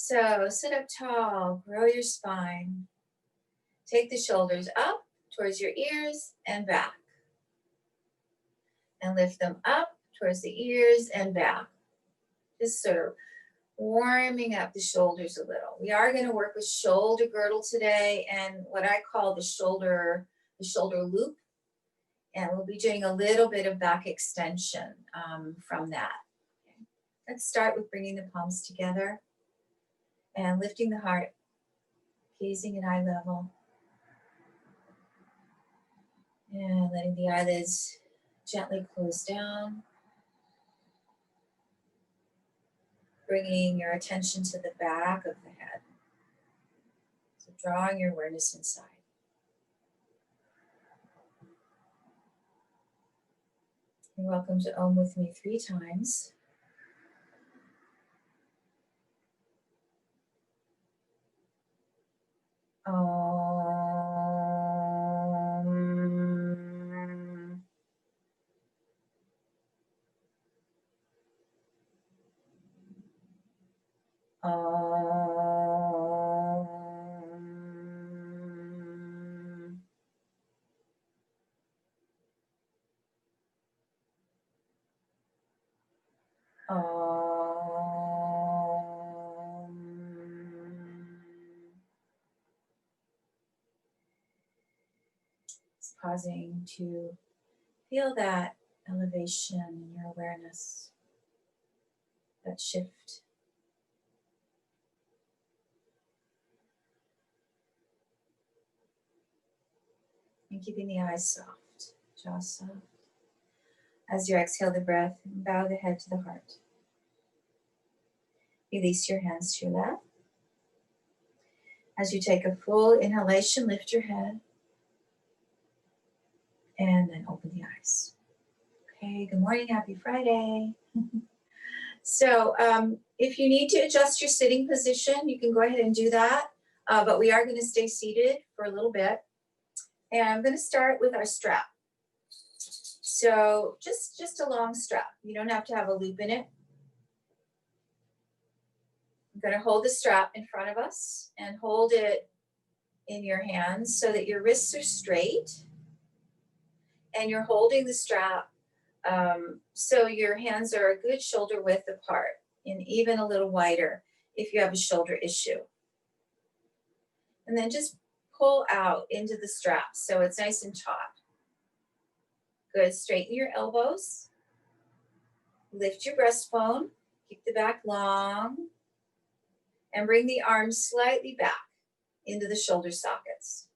So sit up tall, grow your spine. Take the shoulders up towards your ears and back. And lift them up towards the ears and back. Just sort of warming up the shoulders a little. We are going to work with shoulder girdle today and what I call the shoulder loop. And we'll be doing a little bit of back extension from that. Okay. Let's start with bringing the palms together and lifting the heart, gazing at eye level. And letting the eyelids gently close down. Bringing your attention to the back of the head. So drawing your awareness inside. You're welcome to Om with me 3 times. Om. Om. Just pausing to feel that elevation in your awareness, that shift. And keeping the eyes soft, jaw soft. As you exhale the breath, bow the head to the heart. Release your hands to your lap. As you take a full inhalation, lift your head. And then open the eyes. Okay, good morning, happy Friday. So if you need to adjust your sitting position, you can go ahead and do that. But we are going to stay seated for a little bit. And I'm going to start with our strap. So just a long strap. You don't have to have a loop in it. I'm going to hold the strap in front of us and hold it in your hands so that your wrists are straight. And you're holding the strap so your hands are a good shoulder width apart and even a little wider if you have a shoulder issue. And then just pull out into the strap so it's nice and taut. Good, straighten your elbows. Lift your breastbone, keep the back long, and bring the arms slightly back into the shoulder sockets.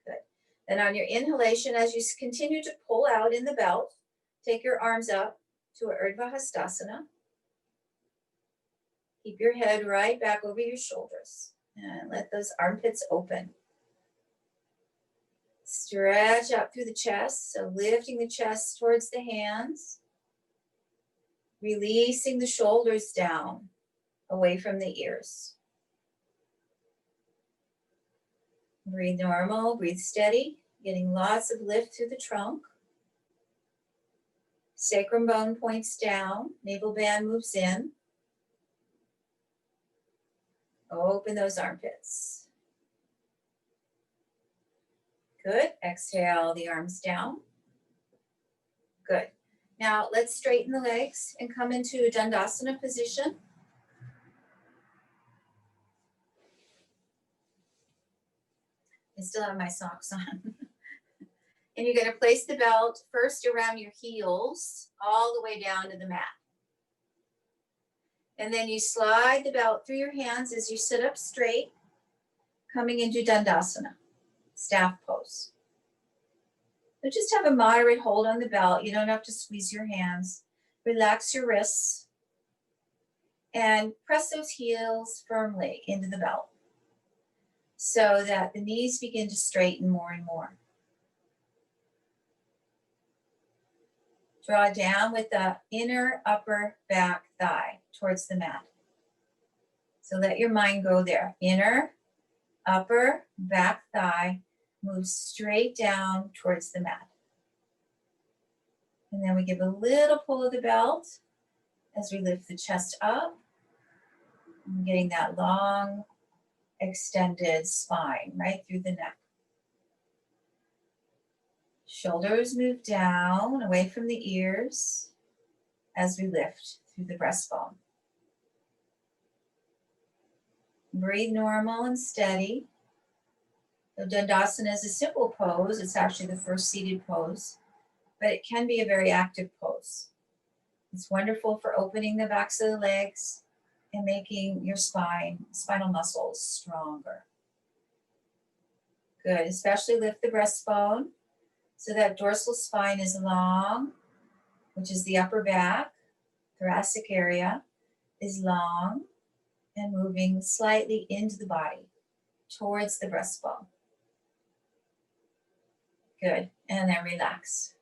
Good. Then on your inhalation, as you continue to pull out in the belt, take your arms up to a Urdhva Hastasana. Keep your head right back over your shoulders and let those armpits open. Stretch out through the chest, so lifting the chest towards the hands, releasing the shoulders down away from the ears. Breathe normal, breathe steady, getting lots of lift through the trunk. Sacrum bone points down, navel band moves in. Open those armpits. Good. Exhale the arms down. Good. Now let's straighten the legs and come into a Dandasana position. I still have my socks on. And you're going to place the belt first around your heels all the way down to the mat. And then you slide the belt through your hands as you sit up straight, coming into Dandasana, staff pose. So just have a moderate hold on the belt. You don't have to squeeze your hands. Relax your wrists and press those heels firmly into the belt so that the knees begin to straighten more and more. Draw down with the inner upper back thigh towards the mat. So let your mind go there. Inner, upper, back thigh, move straight down towards the mat. And then we give a little pull of the belt as we lift the chest up, I'm getting that long, extended spine right through the neck. Shoulders move down, away from the ears as we lift through the breastbone. Breathe normal and steady. So Dandasana is a simple pose. It's actually the first seated pose, but it can be a very active pose. It's wonderful for opening the backs of the legs and making your spinal muscles stronger. Good, especially lift the breastbone so that dorsal spine is long, which is the upper back. Thoracic area is long and moving slightly into the body towards the breastbone. Good, and then relax.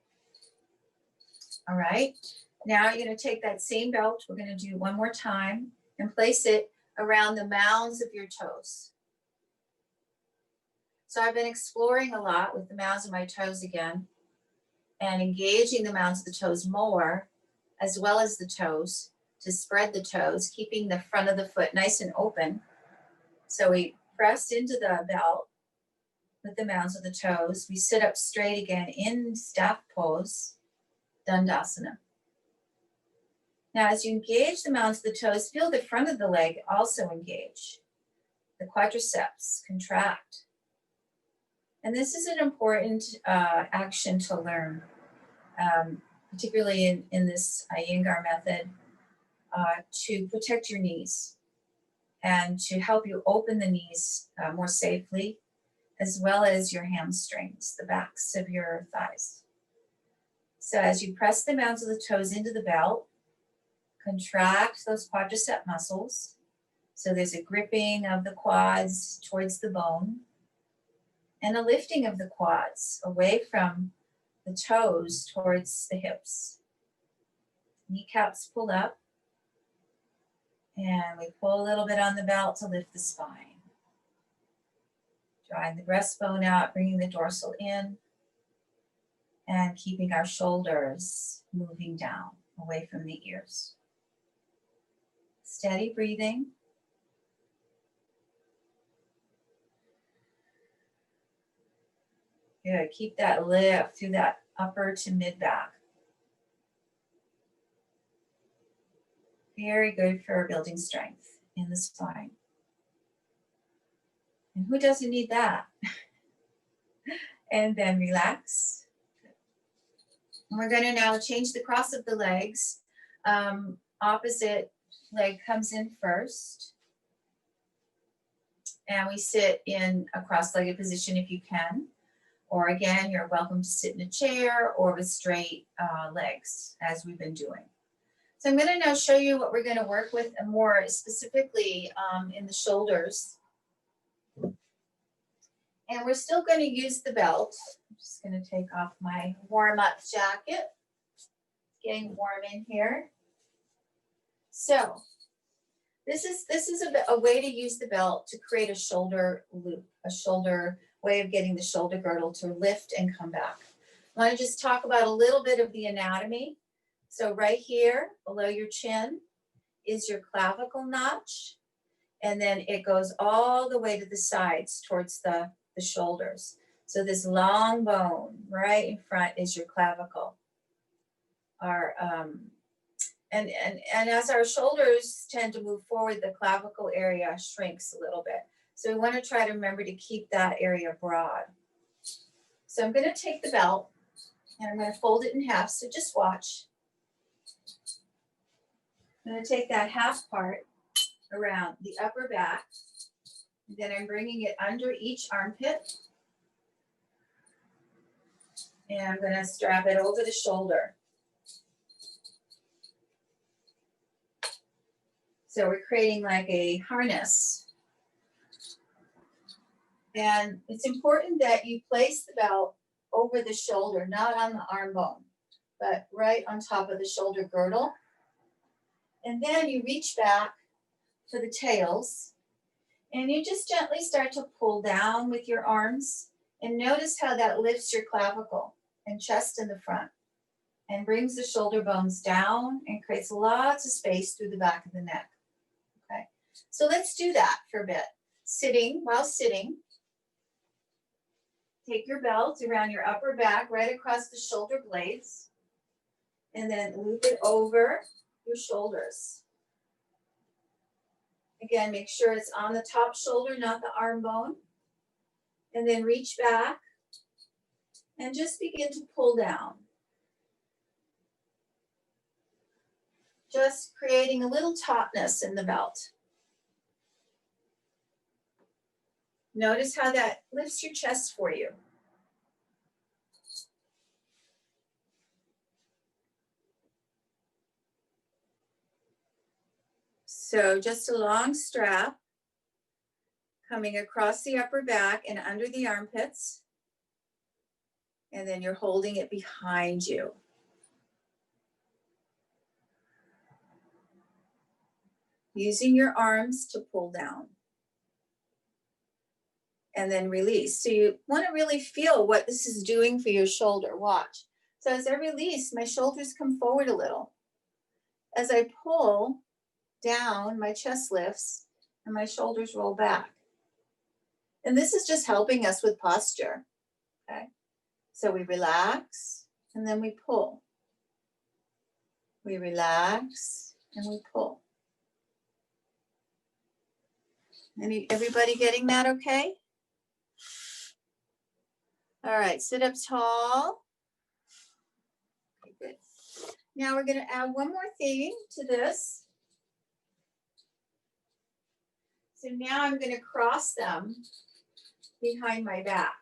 All right, now you're going to take that same belt. We're going to do one more time and place it around the mounds of your toes. So I've been exploring a lot with the mounds of my toes again and engaging the mounds of the toes more, as well as the toes, to spread the toes, keeping the front of the foot nice and open. So we press into the belt with the mounds of the toes. We sit up straight again in staff pose, Dandasana. Now, as you engage the mounds of the toes, feel the front of the leg also engage. The quadriceps contract. And this is an important action to learn, particularly in this Iyengar method, to protect your knees and to help you open the knees more safely, as well as your hamstrings, the backs of your thighs. So as you press the mounds of the toes into the belt, contract those quadricep muscles. So there's a gripping of the quads towards the bone and a lifting of the quads away from the toes towards the hips. Kneecaps pulled up. And we pull a little bit on the belt to lift the spine. Drawing the breastbone out, bringing the dorsal in, and keeping our shoulders moving down away from the ears. Steady breathing. Good, keep that lift through that upper to mid back. Very good for building strength in the spine. And who doesn't need that? And then relax. And we're going to now change the cross of the legs. Opposite leg comes in first. And we sit in a cross-legged position if you can. Or again, you're welcome to sit in a chair or with straight legs, as we've been doing. So I'm going to now show you what we're going to work with more specifically in the shoulders. And we're still going to use the belt. I'm just going to take off my warm-up jacket. It's getting warm in here. So this is a way to use the belt to create a shoulder loop, a shoulder way of getting the shoulder girdle to lift and come back. I want to just talk about a little bit of the anatomy. So right here below your chin is your clavicle notch, and then it goes all the way to the sides towards the shoulders. So this long bone right in front is your clavicle. And as our shoulders tend to move forward, the clavicle area shrinks a little bit. So we want to try to remember to keep that area broad. So I'm going to take the belt and I'm going to fold it in half. So just watch. I'm going to take that half part around the upper back. And then I'm bringing it under each armpit. And I'm going to strap it over the shoulder. So we're creating like a harness. And it's important that you place the belt over the shoulder, not on the arm bone, but right on top of the shoulder girdle. And then you reach back for the tails and you just gently start to pull down with your arms, and notice how that lifts your clavicle and chest in the front and brings the shoulder bones down and creates lots of space through the back of the neck. Okay, So let's do that for a bit. While sitting, take your belt around your upper back, right across the shoulder blades, and then loop it over your shoulders. Again, make sure it's on the top shoulder, not the arm bone. And then reach back and just begin to pull down. Just creating a little tautness in the belt. Notice how that lifts your chest for you. So just a long strap coming across the upper back and under the armpits. And then you're holding it behind you. Using your arms to pull down. And then release. So you want to really feel what this is doing for your shoulder. Watch. So as I release, my shoulders come forward a little. As I pull down, my chest lifts and my shoulders roll back. And this is just helping us with posture. Okay. So we relax and then we pull. We relax and we pull. Everybody getting that okay? All right, sit up tall. Okay, good. Now we're going to add one more thing to this. So now I'm going to cross them behind my back.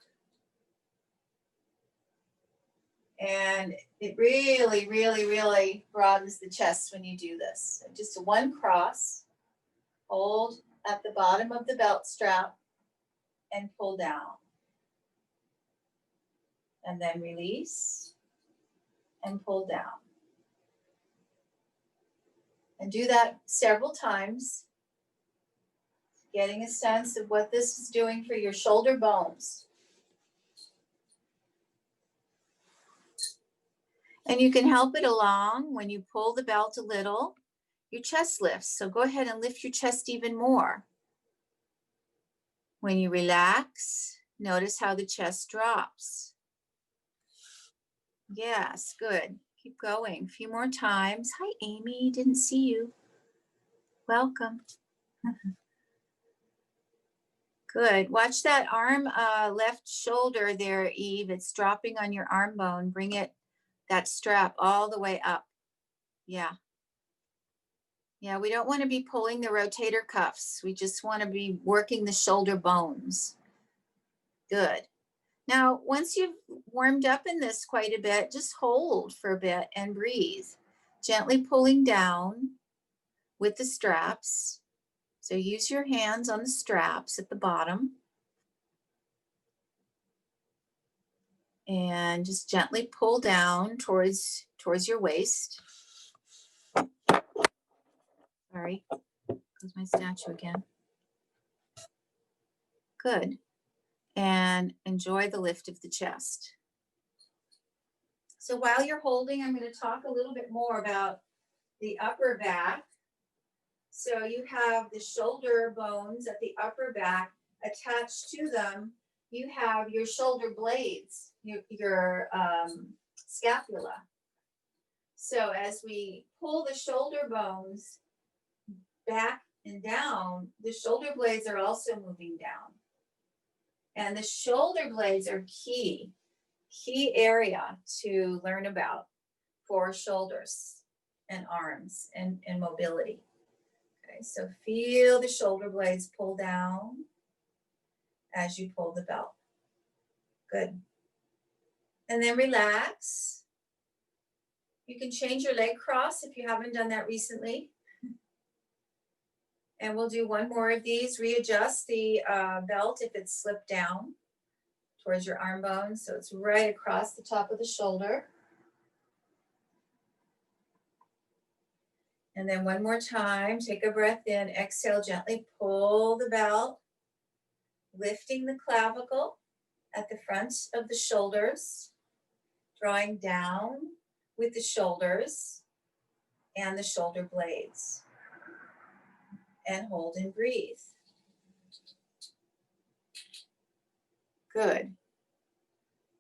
And it really, really, really broadens the chest when you do this. So just one cross, hold at the bottom of the belt strap and pull down. And then release and pull down. And do that several times, getting a sense of what this is doing for your shoulder bones. And you can help it along when you pull the belt a little, your chest lifts. So go ahead and lift your chest even more. When you relax, notice how the chest drops. Yes, good. Keep going. A few more times. Hi, Amy. Didn't see you. Welcome. Good. Watch that arm, left shoulder there, Eve. It's dropping on your arm bone. Bring it, that strap all the way up. Yeah. Yeah, we don't want to be pulling the rotator cuffs. We just want to be working the shoulder bones. Good. Now, once you've warmed up in this quite a bit, just hold for a bit and breathe. Gently pulling down with the straps. So use your hands on the straps at the bottom. And just gently pull down towards your waist. Sorry, close my statue again. Good. And enjoy the lift of the chest. So while you're holding, I'm going to talk a little bit more about the upper back. So you have the shoulder bones at the upper back. Attached to them, you have your shoulder blades, your scapula. So as we pull the shoulder bones back and down, the shoulder blades are also moving down. And the shoulder blades are key area to learn about for shoulders and arms and mobility. Okay, so feel the shoulder blades pull down as you pull the belt. Good. And then relax. You can change your leg cross if you haven't done that recently. And we'll do one more of these. Readjust the belt if it's slipped down towards your arm bone. So it's right across the top of the shoulder. And then one more time, take a breath in, exhale, gently pull the belt, lifting the clavicle at the front of the shoulders, drawing down with the shoulders and the shoulder blades. and hold and breathe. Good.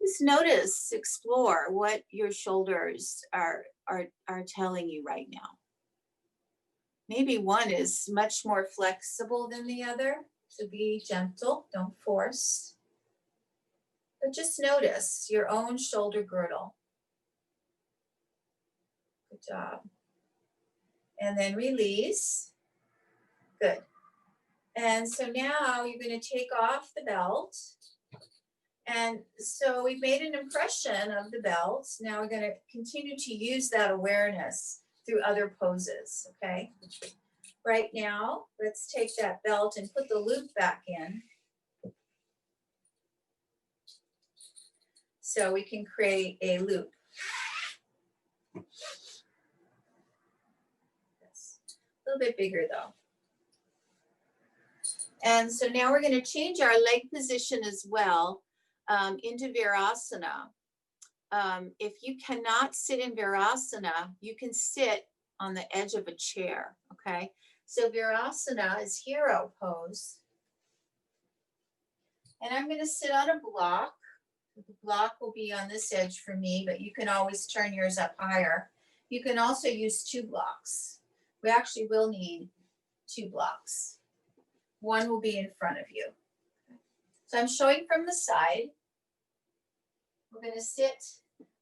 Just notice, explore what your shoulders are telling you right now. Maybe one is much more flexible than the other, so be gentle, don't force. But just notice your own shoulder girdle. Good job. And then release. Good. And so now you're going to take off the belt. And so we've made an impression of the belt. Now we're going to continue to use that awareness through other poses, okay? Right now, let's take that belt and put the loop back in. So we can create a loop. Yes. A little bit bigger though. And so now we're going to change our leg position as well into Virasana. If you cannot sit in Virasana, you can sit on the edge of a chair, okay? So Virasana is hero pose. And I'm going to sit on a block. The block will be on this edge for me, but you can always turn yours up higher. You can also use 2 blocks. We actually will need 2 blocks. One will be in front of you. So I'm showing from the side. We're going to sit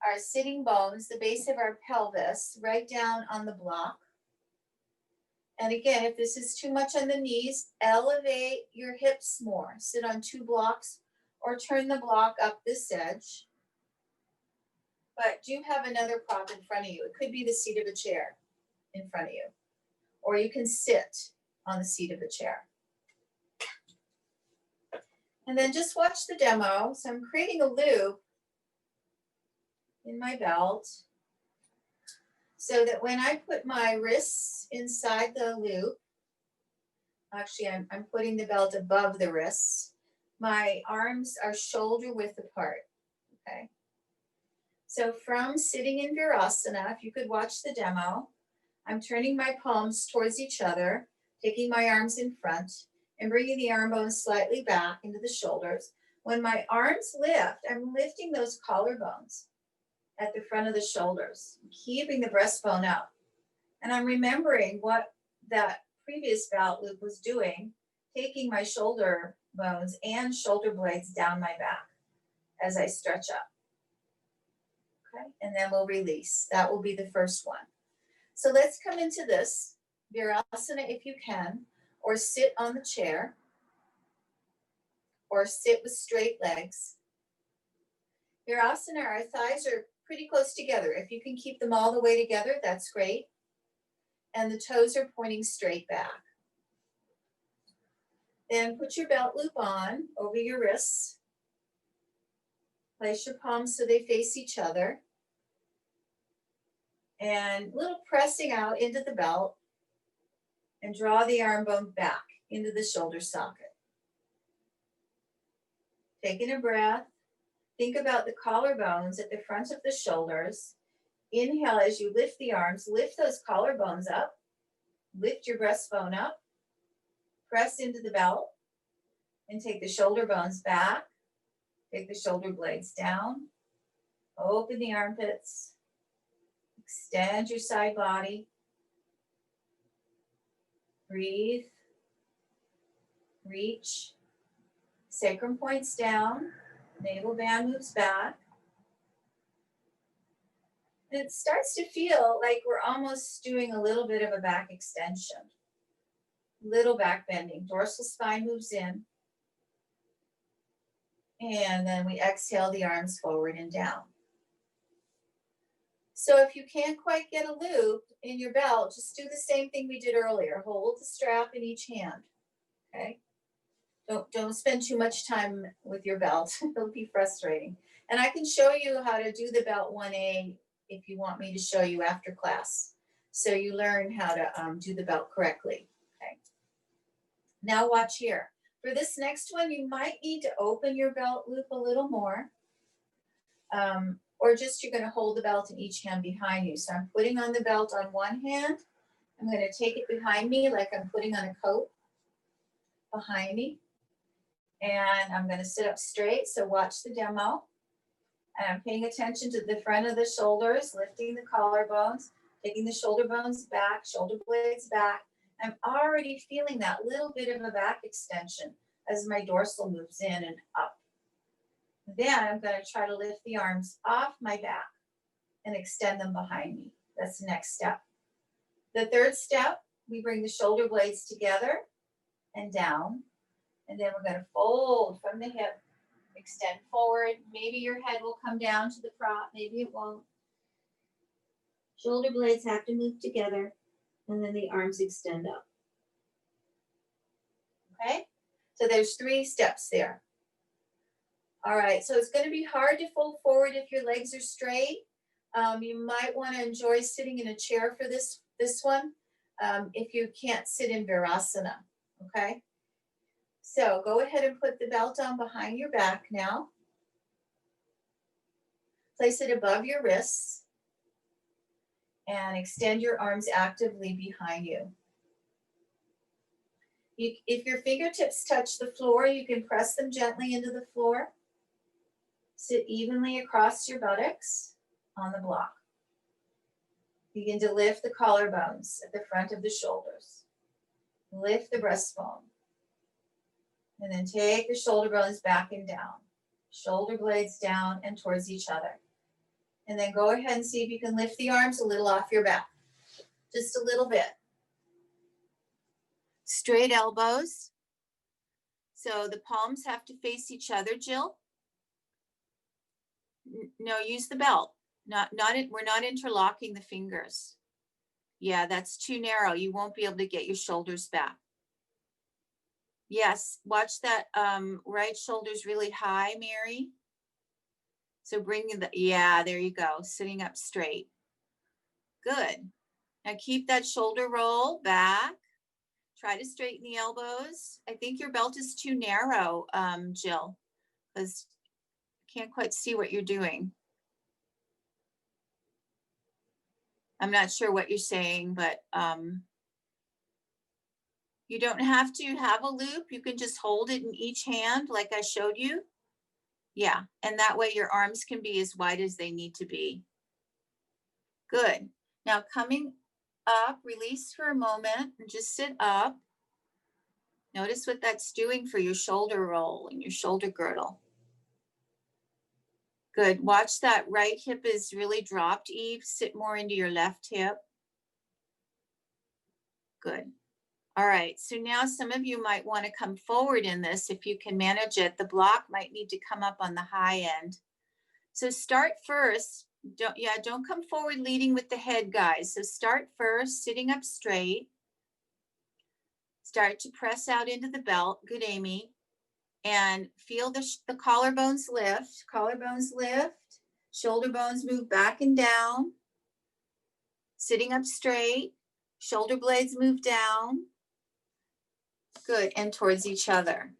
our sitting bones, the base of our pelvis, right down on the block. And again, if this is too much on the knees, elevate your hips more. Sit on 2 blocks or turn the block up this edge. But do have another prop in front of you. It could be the seat of a chair in front of you. Or you can sit on the seat of a chair. And then just watch the demo. So I'm creating a loop in my belt so that when I put my wrists inside the loop, actually I'm putting the belt above the wrists, my arms are shoulder width apart, okay? So from sitting in Virasana, if you could watch the demo, I'm turning my palms towards each other, taking my arms in front and bringing the arm bones slightly back into the shoulders. When my arms lift, I'm lifting those collarbones at the front of the shoulders, keeping the breastbone up. And I'm remembering what that previous belt loop was doing, taking my shoulder bones and shoulder blades down my back as I stretch up. Okay, and then we'll release. That will be the first one. So let's come into this, Virasana if you can, or sit on the chair, or sit with straight legs. Virasana, our thighs are pretty close together. If you can keep them all the way together, that's great. And the toes are pointing straight back. Then put your belt loop on over your wrists. Place your palms so they face each other. And a little pressing out into the belt. And draw the arm bone back into the shoulder socket. Taking a breath. Think about the collarbones at the front of the shoulders. Inhale as you lift the arms. Lift those collarbones up. Lift your breastbone up. Press into the belt. And take the shoulder bones back. Take the shoulder blades down. Open the armpits. Extend your side body. Breathe. Reach. Sacrum points down. Navel band moves back. And it starts to feel like we're almost doing a little bit of a back extension. Little back bending. Dorsal spine moves in. And then we exhale the arms forward and down. So if you can't quite get a loop in your belt, just do the same thing we did earlier. Hold the strap in each hand, okay? Don't spend too much time with your belt. It'll be frustrating. And I can show you how to do the belt 1A if you want me to show you after class. So you learn how to do the belt correctly, okay? Now watch here. For this next one, you might need to open your belt loop a little more. Or just you're going to hold the belt in each hand behind you. So I'm putting on the belt on one hand I'm going to take it behind me like I'm putting on a coat behind me. And I'm going to sit up straight. So watch the demo. And I'm paying attention to the front of the shoulders, lifting the collarbones, taking the shoulder bones back, shoulder blades back. I'm already feeling that little bit of a back extension as my dorsal moves in and up. Then I'm going to try to lift the arms off my back and extend them behind me. That's the next step. The third step, we bring the shoulder blades together and down. And then we're going to fold from the hip, extend forward. Maybe your head will come down to the prop, maybe it won't. Shoulder blades have to move together, and then the arms extend up. Okay, so there's 3 steps there. All right, so it's going to be hard to fold forward if your legs are straight. You might want to enjoy sitting in a chair for this one if you can't sit in Virasana, okay? So go ahead and put the belt on behind your back now. Place it above your wrists and extend your arms actively behind you. If your fingertips touch the floor, you can press them gently into the floor. Sit evenly across your buttocks on the block. Begin to lift the collarbones at the front of the shoulders. Lift the breastbone. And then take the shoulder bones back and down. Shoulder blades down and towards each other. And then go ahead and see if you can lift the arms a little off your back. Just a little bit. Straight elbows. So the palms have to face each other, Jill. No, use the belt. We're not interlocking the fingers. Yeah, that's too narrow. You won't be able to get your shoulders back. Yes, watch that right shoulder's really high, Mary. So bring the, yeah, there you go, sitting up straight. Good. Now keep that shoulder roll back. Try to straighten the elbows. I think your belt is too narrow, Jill, because I can't quite see what you're doing. I'm not sure what you're saying, but you don't have to have a loop. You can just hold it in each hand like I showed you. Yeah, and that way your arms can be as wide as they need to be. Good. Now coming up, release for a moment and just sit up. Notice what that's doing for your shoulder roll and your shoulder girdle. Good. Watch that right hip is really dropped, Eve. Sit more into your left hip. Good. All right. So now some of you might want to come forward in this if you can manage it. The block might need to come up on the high end. So start first. Don't come forward leading with the head, guys. So start first, sitting up straight. Start to press out into the belt. Good, Amy. And feel the collarbones lift. Collarbones lift. Shoulder bones move back and down. Sitting up straight. Shoulder blades move down. Good, and towards each other.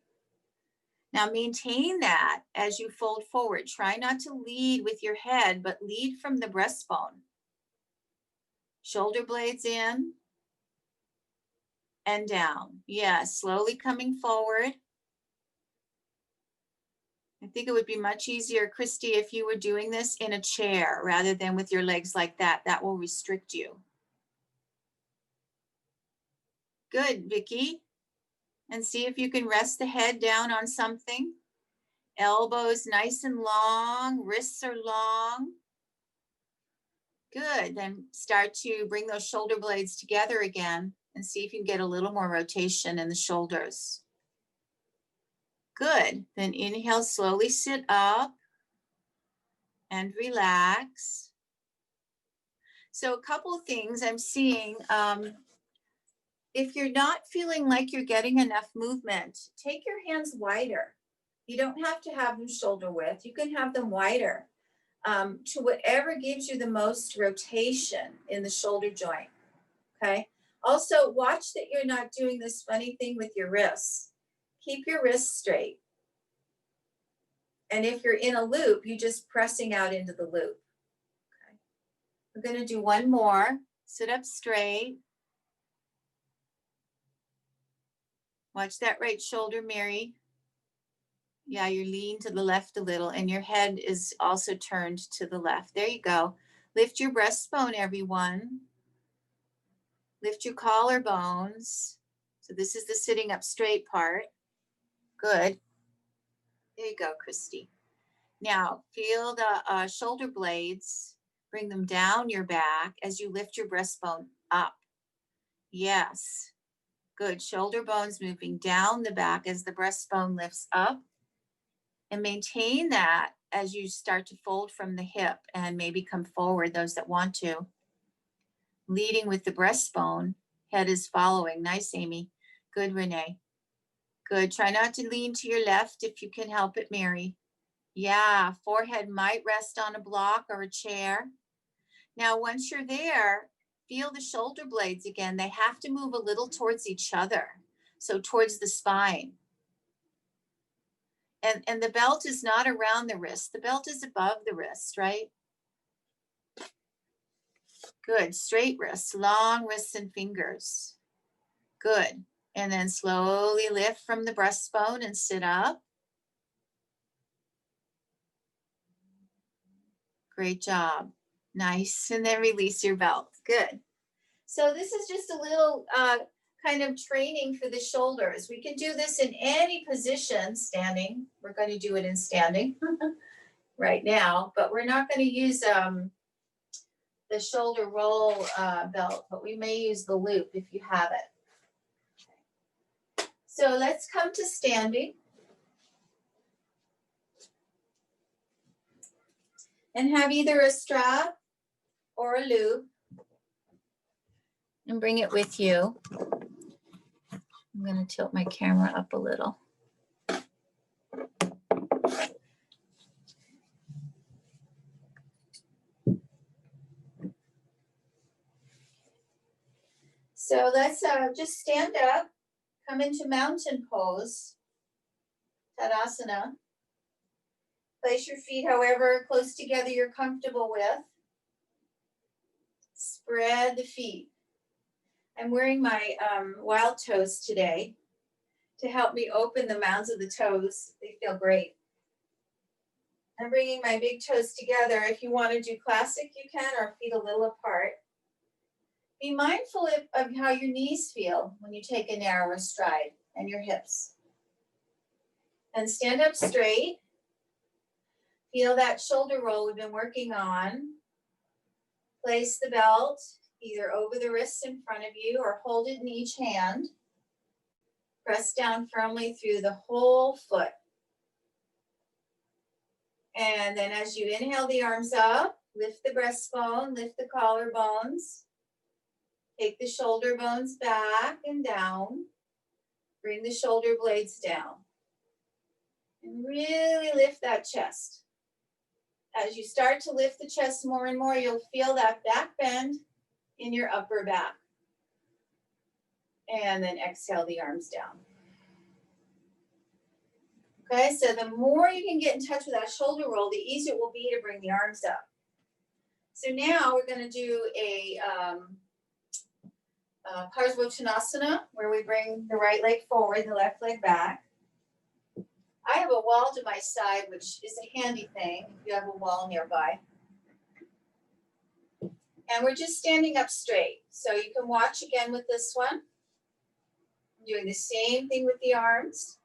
Now maintain that as you fold forward. Try not to lead with your head, but lead from the breastbone. Shoulder blades in and down. Yeah, slowly coming forward. I think it would be much easier, Christy, if you were doing this in a chair rather than with your legs like that. That will restrict you. Good, Vicky. And see if you can rest the head down on something. Elbows nice and long, wrists are long. Good, then start to bring those shoulder blades together again and see if you can get a little more rotation in the shoulders. Good, then inhale, slowly sit up and relax. So a couple of things I'm seeing. If you're not feeling like you're getting enough movement, take your hands wider. You don't have to have them shoulder width. You can have them wider to whatever gives you the most rotation in the shoulder joint, okay? Also, watch that you're not doing this funny thing with your wrists. Keep your wrists straight. And if you're in a loop, you're just pressing out into the loop, okay? We're gonna do one more. Sit up straight. Watch that right shoulder, Mary. Yeah, you're leaning to the left a little, and your head is also turned to the left. There you go. Lift your breastbone, everyone. Lift your collarbones. So this is the sitting up straight part. Good. There you go, Christy. Now, feel the shoulder blades. Bring them down your back as you lift your breastbone up. Yes. Good. Shoulder bones moving down the back as the breastbone lifts up. And maintain that as you start to fold from the hip and maybe come forward, those that want to. Leading with the breastbone, head is following. Nice, Amy. Good, Renee. Good. Try not to lean to your left if you can help it, Mary. Yeah, forehead might rest on a block or a chair. Now, once you're there, feel the shoulder blades again. They have to move a little towards each other, so towards the spine. And the belt is not around the wrist. The belt is above the wrist, right? Good. Straight wrists, long wrists and fingers. Good. And then slowly lift from the breastbone and sit up. Great job. Nice. And then release your belt. Good. So this is just a little kind of training for the shoulders. We can do this in any position, standing. We're going to do it in standing right now, but we're not going to use the shoulder roll belt, but we may use the loop if you have it. So let's come to standing. And have either a strap or a loop. And bring it with you. I'm going to tilt my camera up a little. So let's just stand up, come into mountain pose, Tadasana. Place your feet however close together you're comfortable with. Spread the feet. I'm wearing my wild toes today to help me open the mounds of the toes. They feel great. I'm bringing my big toes together. If you want to do classic, you can, or feet a little apart. Be mindful of how your knees feel when you take a narrower stride and your hips. And stand up straight. Feel that shoulder roll we've been working on. Place the belt either over the wrists in front of you or hold it in each hand. Press down firmly through the whole foot. And then as you inhale the arms up, lift the breastbone, lift the collarbones. Take the shoulder bones back and down. Bring the shoulder blades down. And really lift that chest. As you start to lift the chest more and more, you'll feel that back bend in your upper back. And then exhale the arms down. Okay, so the more you can get in touch with that shoulder roll, the easier it will be to bring the arms up. So now we're going to do a Parsvottanasana, where we bring the right leg forward, the left leg back. I have a wall to my side, which is a handy thing if you have a wall nearby. And we're just standing up straight. So you can watch again with this one. I'm doing the same thing with the arms.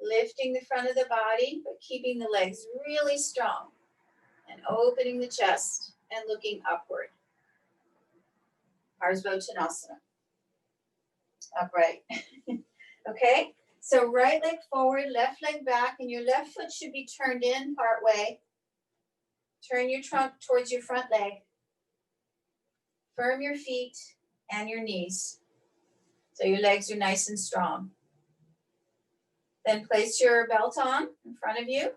Lifting the front of the body, but keeping the legs really strong. And opening the chest and looking upward. Parsvottanasana. Upright. Okay, so right leg forward, left leg back, and your left foot should be turned in part way. Turn your trunk towards your front leg. Firm your feet and your knees so your legs are nice and strong. Then place your belt on in front of you.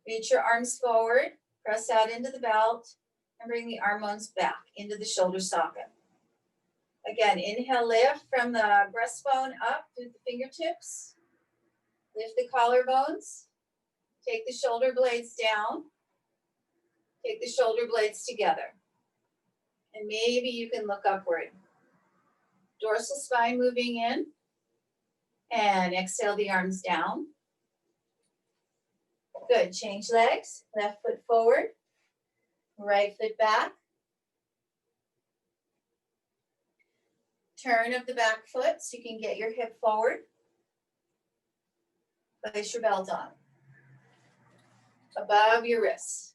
Reach your arms forward, press out into the belt, and bring the arm bones back into the shoulder socket. Again, inhale, lift from the breastbone up through the fingertips. Lift the collarbones. Take the shoulder blades down. Take the shoulder blades together. And maybe you can look upward. Dorsal spine moving in. And exhale the arms down. Good, change legs. Left foot forward, right foot back. Turn of the back foot so you can get your hip forward. Place your belt on. Above your wrists.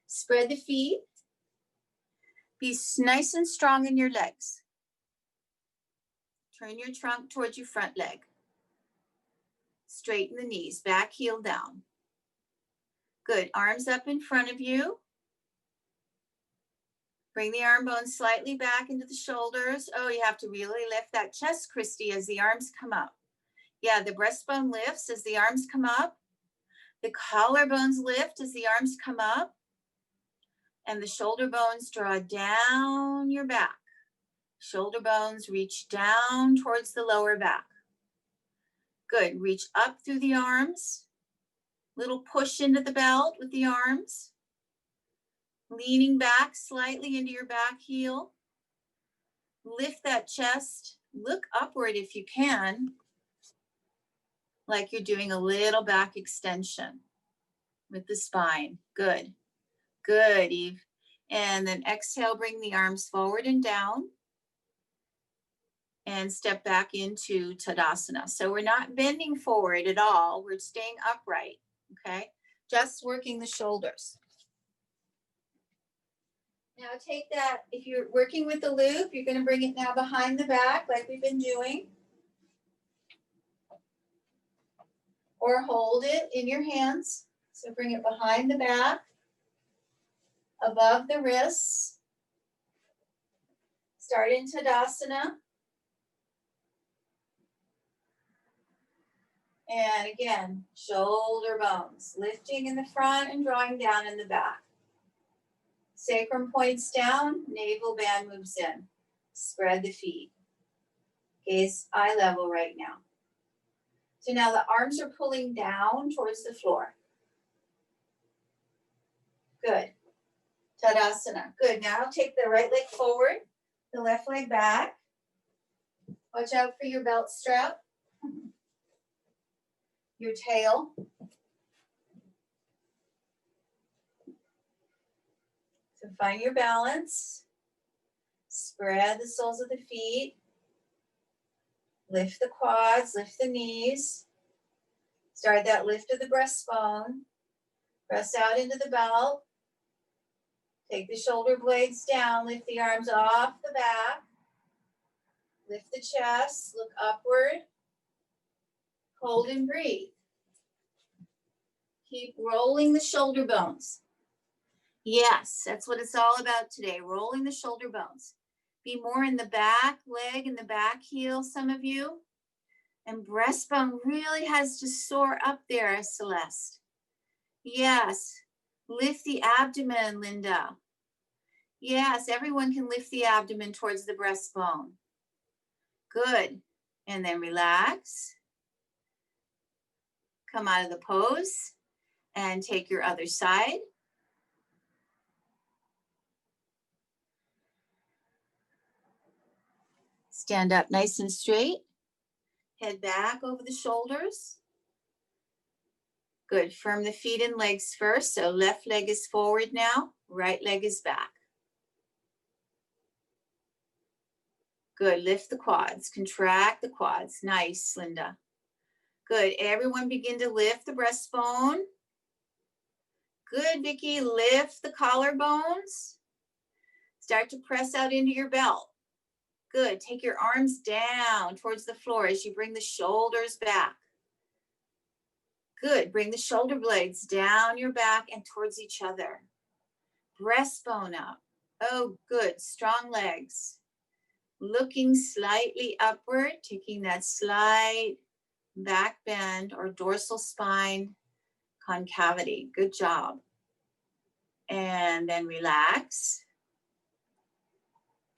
Spread the feet. Be nice and strong in your legs. Turn your trunk towards your front leg. Straighten the knees, back heel down. Good, arms up in front of you. Bring the arm bones slightly back into the shoulders. Oh, you have to really lift that chest, Christy, as the arms come up. Yeah, the breastbone lifts as the arms come up. The collarbones lift as the arms come up. And the shoulder bones draw down your back. Shoulder bones reach down towards the lower back. Good, reach up through the arms. Little push into the belt with the arms. Leaning back slightly into your back heel. Lift that chest. Look upward if you can. Like you're doing a little back extension with the spine. Good. Good, Eve. And then exhale, bring the arms forward and down. And step back into Tadasana. So we're not bending forward at all. We're staying upright, okay? Just working the shoulders. Now take that, if you're working with the loop, you're going to bring it now behind the back like we've been doing. Or hold it in your hands. So bring it behind the back, above the wrists. Start in Tadasana. And again, shoulder bones, lifting in the front and drawing down in the back. Sacrum points down, navel band moves in. Spread the feet. Gaze eye level right now. So now the arms are pulling down towards the floor. Good. Tadasana. Good. Now take the right leg forward, the left leg back. Watch out for your belt strap. Your tail. So find your balance. Spread the soles of the feet. Lift the quads, lift the knees. Start that lift of the breastbone. Press out into the belt. Take the shoulder blades down. Lift the arms off the back. Lift the chest. Look upward. Hold and breathe. Keep rolling the shoulder bones. Yes, that's what it's all about today, rolling the shoulder bones. Be more in the back leg and the back heel, some of you. And breastbone really has to soar up there, Celeste. Yes, lift the abdomen, Linda. Yes, everyone can lift the abdomen towards the breastbone. Good. And then relax. Come out of the pose and take your other side. Stand up nice and straight. Head back over the shoulders. Good. Firm the feet and legs first. So left leg is forward now. Right leg is back. Good. Lift the quads. Contract the quads. Nice, Linda. Good. Everyone begin to lift the breastbone. Good, Vicki. Lift the collarbones. Start to press out into your belt. Good. Take your arms down towards the floor as you bring the shoulders back. Good. Bring the shoulder blades down your back and towards each other. Breastbone up. Oh, good. Strong legs. Looking slightly upward, taking that slight back bend or dorsal spine concavity. Good job. And then relax.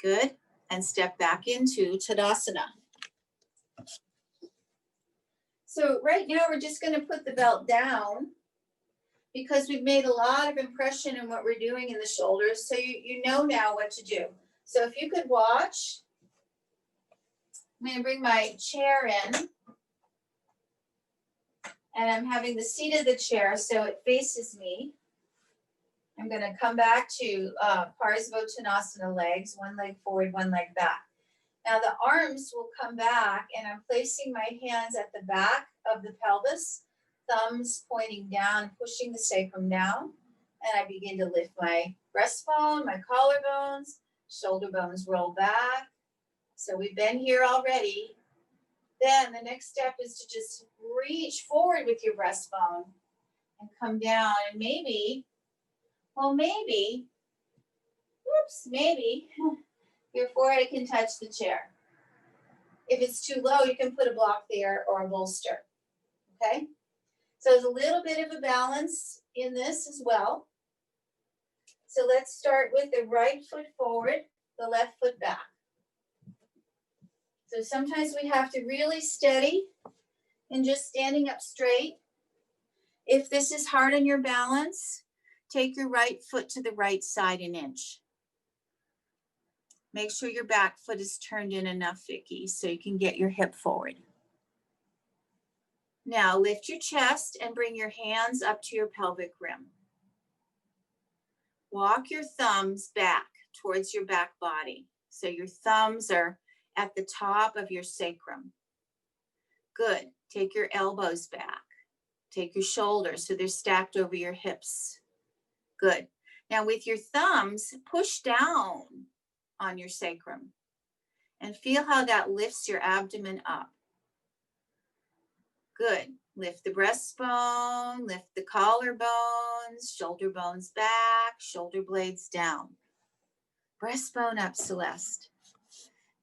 Good. And step back into Tadasana. So right now we're just going to put the belt down because we've made a lot of impression in what we're doing in the shoulders. So you know now what to do. So if you could watch, I'm going to bring my chair in, and I'm having the seat of the chair so it faces me. I'm going to come back to Parsvottanasana legs, one leg forward, one leg back. Now the arms will come back, and I'm placing my hands at the back of the pelvis, thumbs pointing down, pushing the sacrum down, and I begin to lift my breastbone, my collarbones, shoulder bones roll back. So we've been here already. Then the next step is to just reach forward with your breastbone and come down, and maybe your forehead can touch the chair. If it's too low, you can put a block there or a bolster, okay? So there's a little bit of a balance in this as well. So let's start with the right foot forward, the left foot back. So sometimes we have to really steady and just standing up straight. If this is hard on your balance, take your right foot to the right side an inch. Make sure your back foot is turned in enough, Vicky, so you can get your hip forward. Now lift your chest and bring your hands up to your pelvic rim. Walk your thumbs back towards your back body. So your thumbs are at the top of your sacrum. Good. Take your elbows back. Take your shoulders so they're stacked over your hips. Good. Now with your thumbs, push down on your sacrum and feel how that lifts your abdomen up. Good. Lift the breastbone, lift the collarbones, shoulder bones back, shoulder blades down. Breastbone up, Celeste.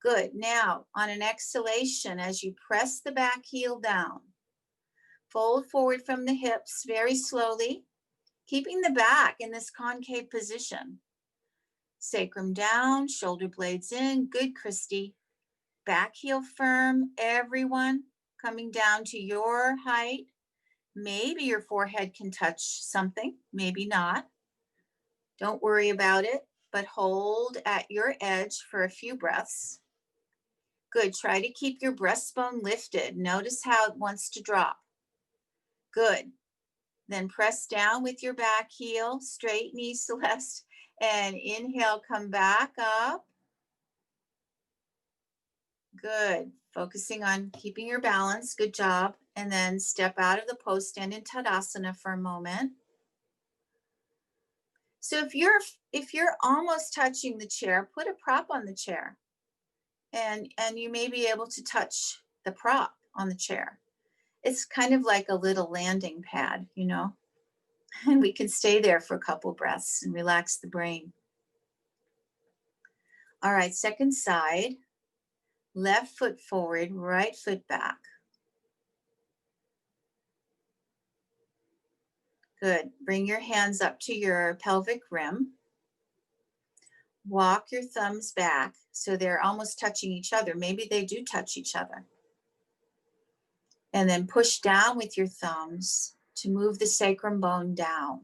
Good. Now, on an exhalation, as you press the back heel down, fold forward from the hips very slowly, keeping the back in this concave position. Sacrum down, shoulder blades in. Good, Christy. Back heel firm, everyone. Coming down to your height. Maybe your forehead can touch something, maybe not. Don't worry about it, but hold at your edge for a few breaths. Good, try to keep your breastbone lifted. Notice how it wants to drop. Good, then press down with your back heel, straight knee, Celeste, and inhale, come back up. Good, focusing on keeping your balance, good job. And then step out of the pose, stand in Tadasana for a moment. So if you're almost touching the chair, put a prop on the chair. And you may be able to touch the prop on the chair. It's kind of like a little landing pad, you know, and we can stay there for a couple breaths and relax the brain. All right, second side, left foot forward, right foot back. Good, bring your hands up to your pelvic rim. Walk your thumbs back so they're almost touching each other. Maybe they do touch each other. And then push down with your thumbs to move the sacrum bone down.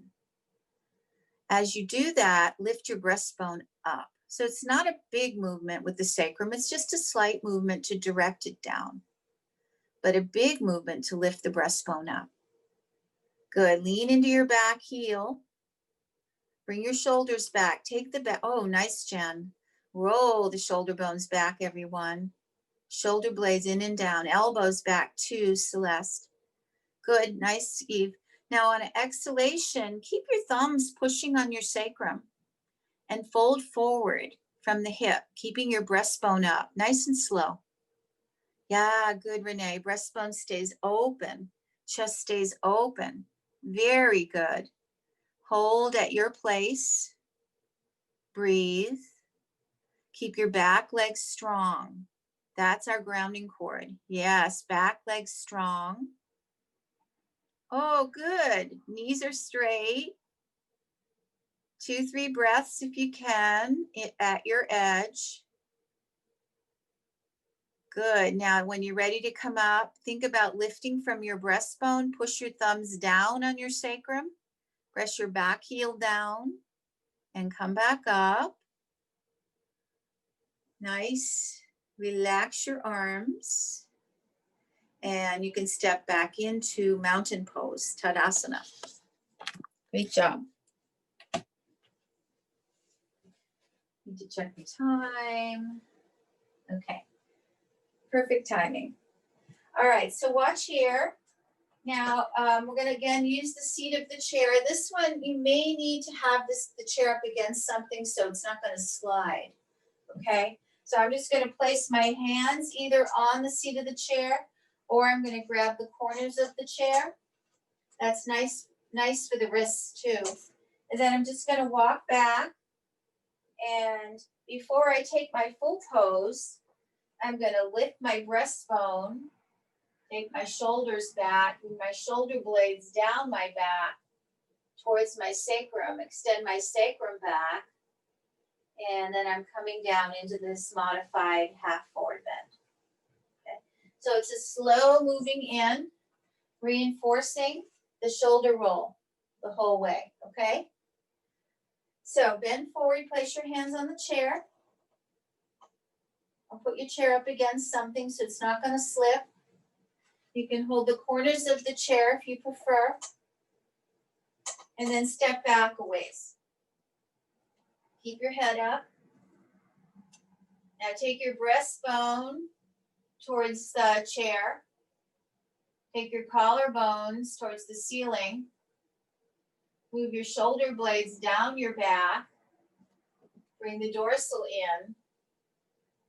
As you do that, lift your breastbone up. So it's not a big movement with the sacrum. It's just a slight movement to direct it down, but a big movement to lift the breastbone up. Good. Lean into your back heel. Bring your shoulders back. Take the back. Oh, nice, Jen. Roll the shoulder bones back, everyone. Shoulder blades in and down. Elbows back too, Celeste. Good. Nice, Eve. Now on an exhalation, keep your thumbs pushing on your sacrum and fold forward from the hip, keeping your breastbone up. Nice and slow. Yeah, good, Renee. Breastbone stays open. Chest stays open. Very good. Hold at your place. Breathe. Keep your back legs strong. That's our grounding cord. Yes, back legs strong. Oh, good. Knees are straight. 2-3 breaths if you can at your edge. Good. Now, when you're ready to come up, think about lifting from your breastbone. Push your thumbs down on your sacrum. Press your back heel down and come back up. Nice. Relax your arms. And you can step back into mountain pose, Tadasana. Great job. Need to check the time. Okay. Perfect timing. All right, so watch here. Now, we're going to, again, use the seat of the chair. This one, you may need to have the chair up against something so it's not going to slide, okay? So I'm just going to place my hands either on the seat of the chair or I'm going to grab the corners of the chair. That's nice for the wrists too. And then I'm just going to walk back. And before I take my full pose, I'm going to lift my breastbone, take my shoulders back, move my shoulder blades down my back towards my sacrum, extend my sacrum back, and then I'm coming down into this modified half forward bend. Okay. So it's a slow moving in, reinforcing the shoulder roll the whole way, okay? So bend forward, place your hands on the chair. I'll put your chair up against something so it's not going to slip. You can hold the corners of the chair if you prefer. And then step back a ways. Keep your head up. Now take your breastbone towards the chair. Take your collarbones towards the ceiling. Move your shoulder blades down your back. Bring the dorsal in.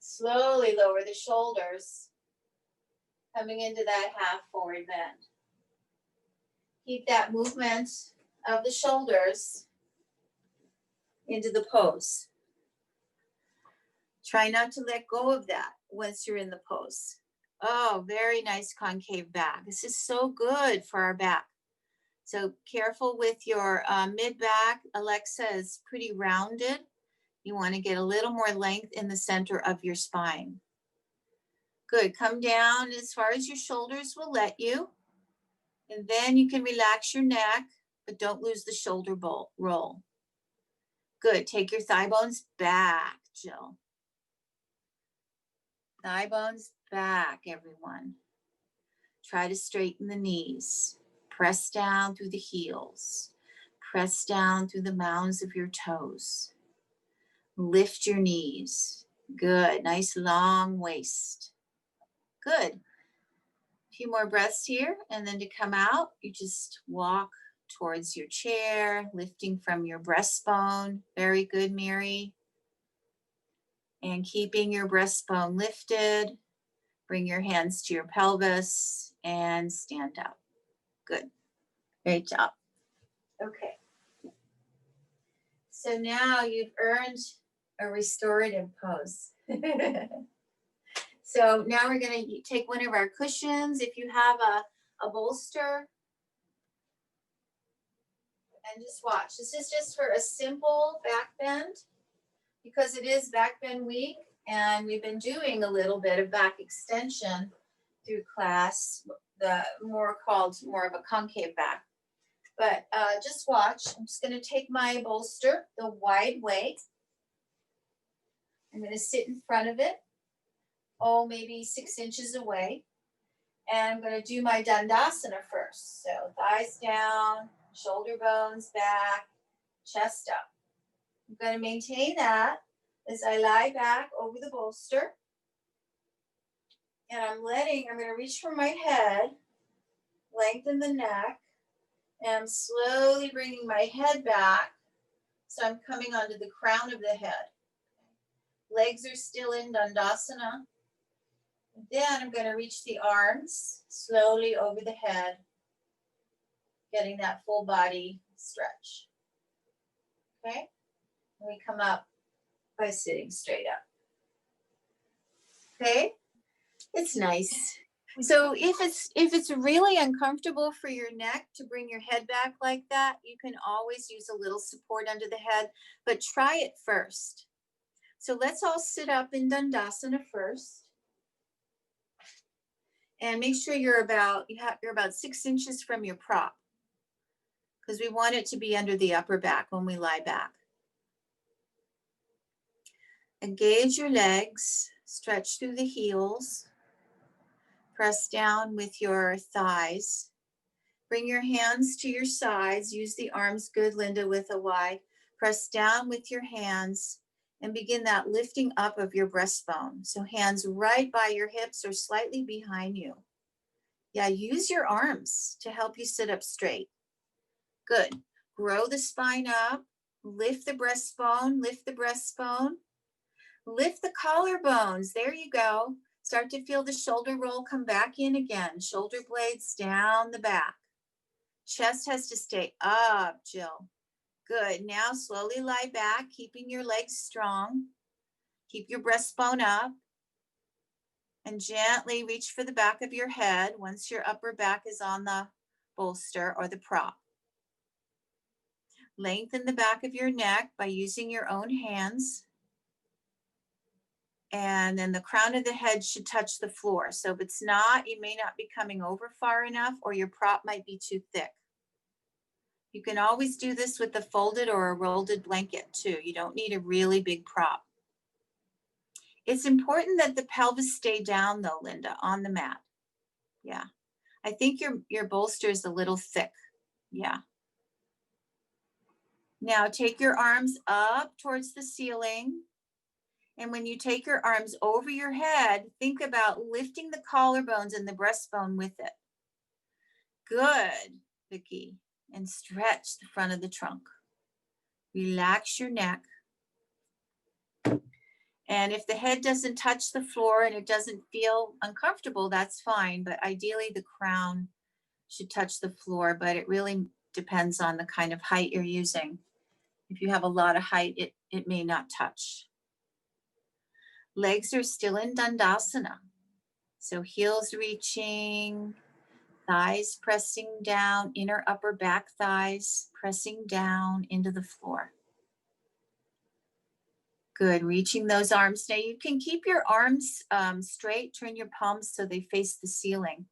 Slowly lower the shoulders, coming into that half forward bend. Keep that movement of the shoulders into the pose. Try not to let go of that once you're in the pose. Oh, very nice concave back. This is so good for our back. So careful with your mid-back. Alexa is pretty rounded. You want to get a little more length in the center of your spine. Good. Come down as far as your shoulders will let you. And then you can relax your neck, but don't lose the shoulder roll. Good. Take your thigh bones back, Jill. Thigh bones back, everyone. Try to straighten the knees. Press down through the heels. Press down through the mounds of your toes. Lift your knees. Good. Nice long waist. Good. A few more breaths here. And then to come out, you just walk towards your chair, lifting from your breastbone. Very good, Mary. And keeping your breastbone lifted. Bring your hands to your pelvis and stand up. Good. Great job. Okay. So now you've earned a restorative pose. So now we're going to take one of our cushions. If you have a bolster, and just watch. This is just for a simple back bend because it is back bend week and we've been doing a little bit of back extension through class, the more of a concave back. But just watch. I'm just going to take my bolster the wide way. I'm going to sit in front of it, maybe 6 inches away. And I'm going to do my Dandasana first. So thighs down, shoulder bones back, chest up. I'm going to maintain that as I lie back over the bolster. And I'm going to reach for my head, lengthen the neck, and I'm slowly bringing my head back. So I'm coming onto the crown of the head. Legs are still in Dandasana. Then I'm going to reach the arms slowly over the head, getting that full body stretch. Okay? And we come up by sitting straight up. Okay? It's nice. So if it's really uncomfortable for your neck to bring your head back like that, you can always use a little support under the head, but try it first. So let's all sit up in Dandasana first. And make sure you're about 6 inches from your prop because we want it to be under the upper back when we lie back. Engage your legs, stretch through the heels, press down with your thighs. Bring your hands to your sides. Use the arms, good, Linda, with a wide. Press down with your hands and begin that lifting up of your breastbone. So hands right by your hips or slightly behind you. Yeah, use your arms to help you sit up straight. Good. Grow the spine up. Lift the breastbone, lift the breastbone. Lift the collarbones. There you go. Start to feel the shoulder roll come back in again. Shoulder blades down the back. Chest has to stay up, Jill. Good. Now slowly lie back, keeping your legs strong. Keep your breastbone up. And gently reach for the back of your head once your upper back is on the bolster or the prop. Lengthen the back of your neck by using your own hands. And then the crown of the head should touch the floor. So if it's not, you may not be coming over far enough, or your prop might be too thick. You can always do this with a folded or a rolled blanket too. You don't need a really big prop. It's important that the pelvis stay down though, Linda, on the mat. Yeah. I think your bolster is a little thick. Yeah. Now take your arms up towards the ceiling. And when you take your arms over your head, think about lifting the collarbones and the breastbone with it. Good, Vicki. And stretch the front of the trunk. Relax your neck. And if the head doesn't touch the floor and it doesn't feel uncomfortable, that's fine. But ideally, the crown should touch the floor, but it really depends on the kind of height you're using. If you have a lot of height, it may not touch. Legs are still in Dandasana. So heels reaching, thighs pressing down, inner upper back thighs pressing down into the floor. Good, reaching those arms. Now you can keep your arms straight, turn your palms so they face the ceiling.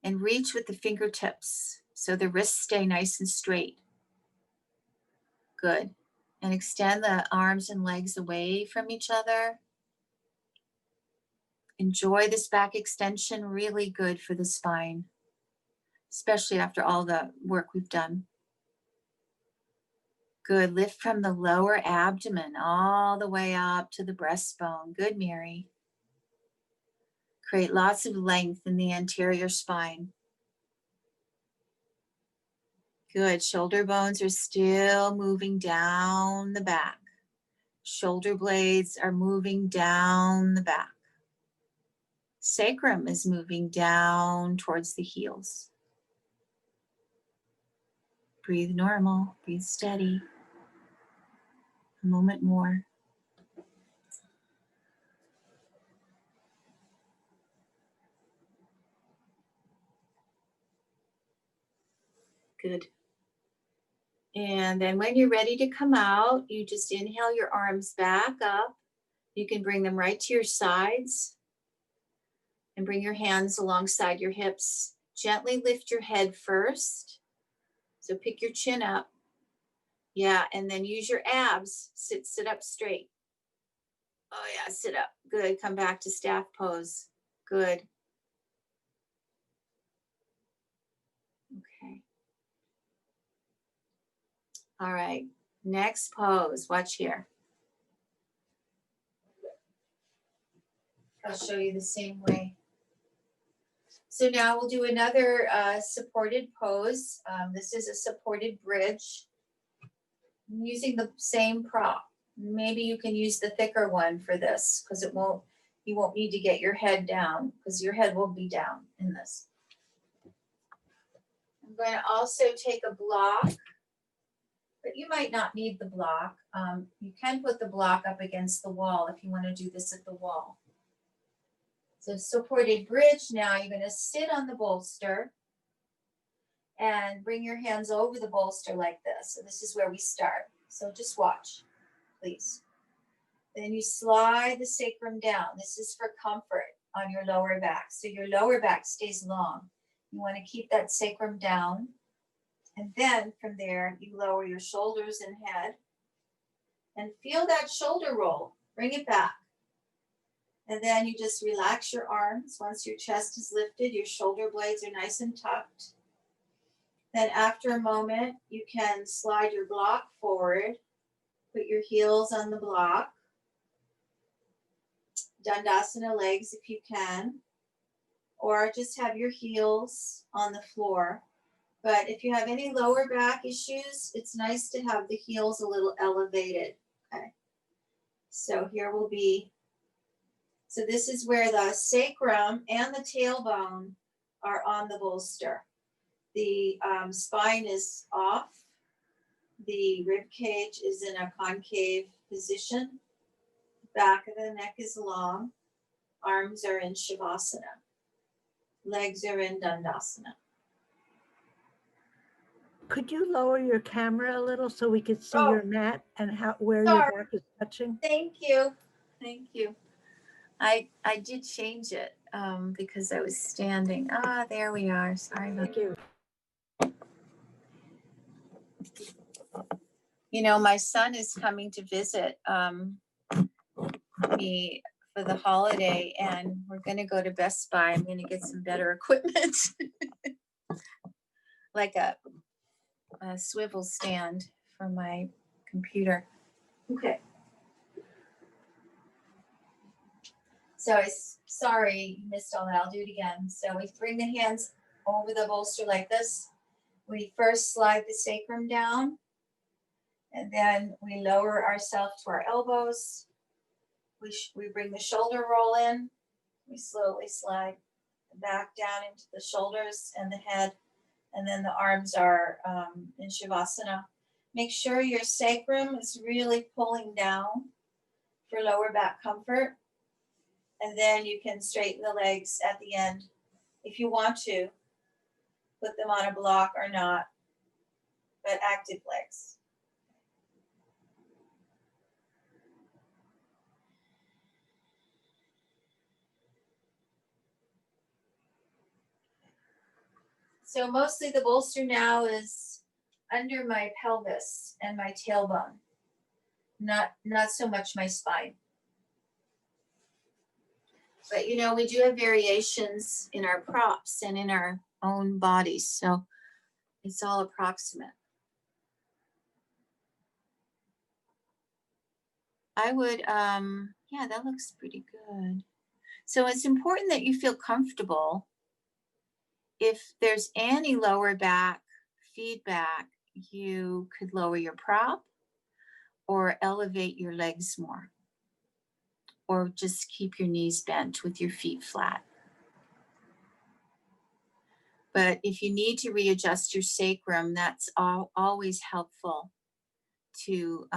And reach with the fingertips so the wrists stay nice and straight. Good. And extend the arms and legs away from each other. Enjoy this back extension, really good for the spine, especially after all the work we've done. Good, lift from the lower abdomen all the way up to the breastbone. Good, Mary. Create lots of length in the anterior spine. Good, shoulder bones are still moving down the back. Shoulder blades are moving down the back. Sacrum is moving down towards the heels. Breathe normal, breathe steady. A moment more. Good. And then when you're ready to come out, you just inhale your arms back up. You can bring them right to your sides and bring your hands alongside your hips. Gently lift your head first. So pick your chin up. Yeah, and then use your abs. Sit up straight. Oh yeah, sit up. Good. Come back to staff pose. Good. Okay. All right. Next pose. Watch here. I'll show you the same way. So now we'll do another supported pose. This is a supported bridge. I'm using the same prop. Maybe you can use the thicker one for this because you won't need to get your head down because your head will be down in this. I'm going to also take a block, but you might not need the block. You can put the block up against the wall if you want to do this at the wall. So supported bridge. Now you're going to sit on the bolster and bring your hands over the bolster like this. So this is where we start. So just watch, please. Then you slide the sacrum down. This is for comfort on your lower back. So your lower back stays long. You want to keep that sacrum down. And then from there, you lower your shoulders and head. And feel that shoulder roll. Bring it back. And then you just relax your arms. Once your chest is lifted, your shoulder blades are nice and tucked. Then after a moment, you can slide your block forward. Put your heels on the block. Dandasana legs if you can. Or just have your heels on the floor. But if you have any lower back issues, it's nice to have the heels a little elevated. Okay. So here will be, so this is where the sacrum and the tailbone are on the bolster. The spine is off. The rib cage is in a concave position. Back of the neck is long. Arms are in Shavasana. Legs are in Dandasana. Could you lower your camera a little so we could see your mat and where Sorry. your back is touching? Thank you. Thank you. I did change it because I was standing. Ah, there we are. Sorry about Thank you. You know, my son is coming to visit me for the holiday, and we're going to go to Best Buy. I'm going to get some better equipment, like a swivel stand for my computer. Okay. So sorry, you missed all that. I'll do it again. So we bring the hands over the bolster like this. We first slide the sacrum down, and then we lower ourselves to our elbows. We bring the shoulder roll in. We slowly slide the back down into the shoulders and the head, and then the arms are in Shavasana. Make sure your sacrum is really pulling down for lower back comfort. And then you can straighten the legs at the end if you want to. Put them on a block or not, but active legs. So mostly the bolster now is under my pelvis and my tailbone, not so much my spine. But you know, we do have variations in our props and in our own bodies, so it's all approximate. I would, yeah, that looks pretty good. So it's important that you feel comfortable. If there's any lower back feedback, you could lower your prop or elevate your legs more, or just keep your knees bent with your feet flat. But if you need to readjust your sacrum, that's always helpful to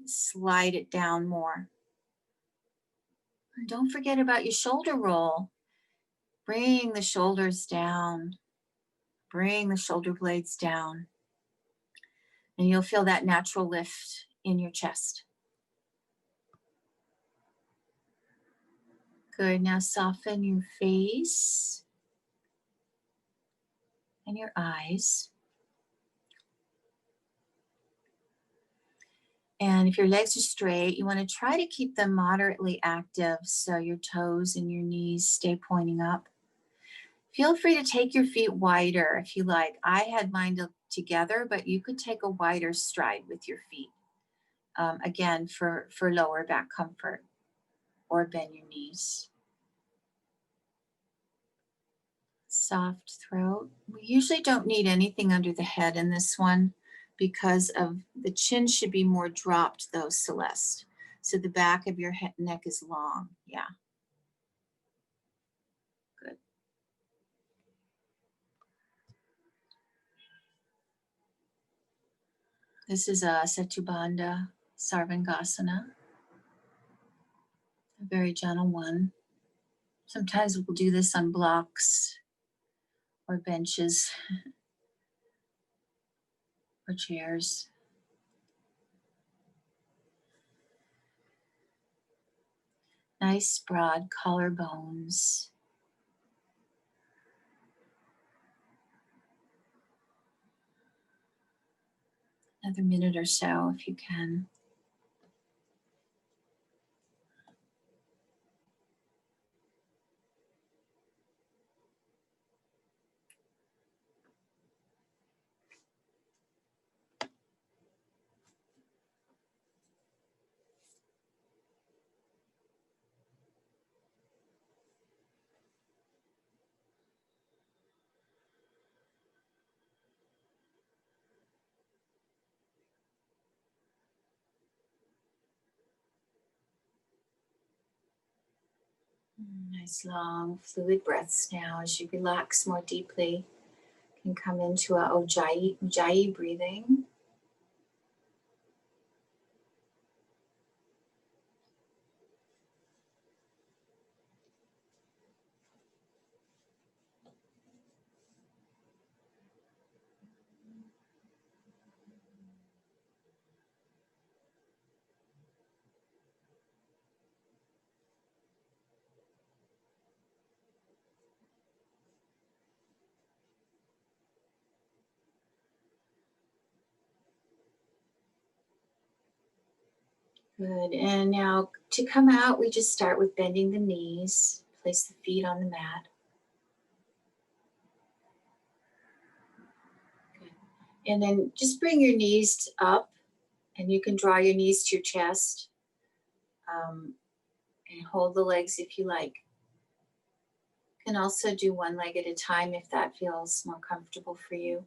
slide it down more. And don't forget about your shoulder roll. Bring the shoulders down. Bring the shoulder blades down. And you'll feel that natural lift in your chest. Good. Now soften your face and your eyes. And if your legs are straight, you want to try to keep them moderately active so your toes and your knees stay pointing up. Feel free to take your feet wider if you like. I had mine together, but you could take a wider stride with your feet. Again, for lower back comfort, or bend your knees. Soft throat. We usually don't need anything under the head in this one because of the chin should be more dropped though, Celeste. So the back of your neck is long. Yeah. Good. This is a Setubandha Sarvangasana. A very gentle one. Sometimes we'll do this on blocks or benches or chairs. Nice broad collarbones. Another minute or so if you can. Nice long fluid breaths now as you relax more deeply. You can come into a Ujjayi breathing. Good. And now to come out, we just start with bending the knees. Place the feet on the mat. Good. And then just bring your knees up, and you can draw your knees to your chest, and hold the legs if you like. You can also do one leg at a time if that feels more comfortable for you.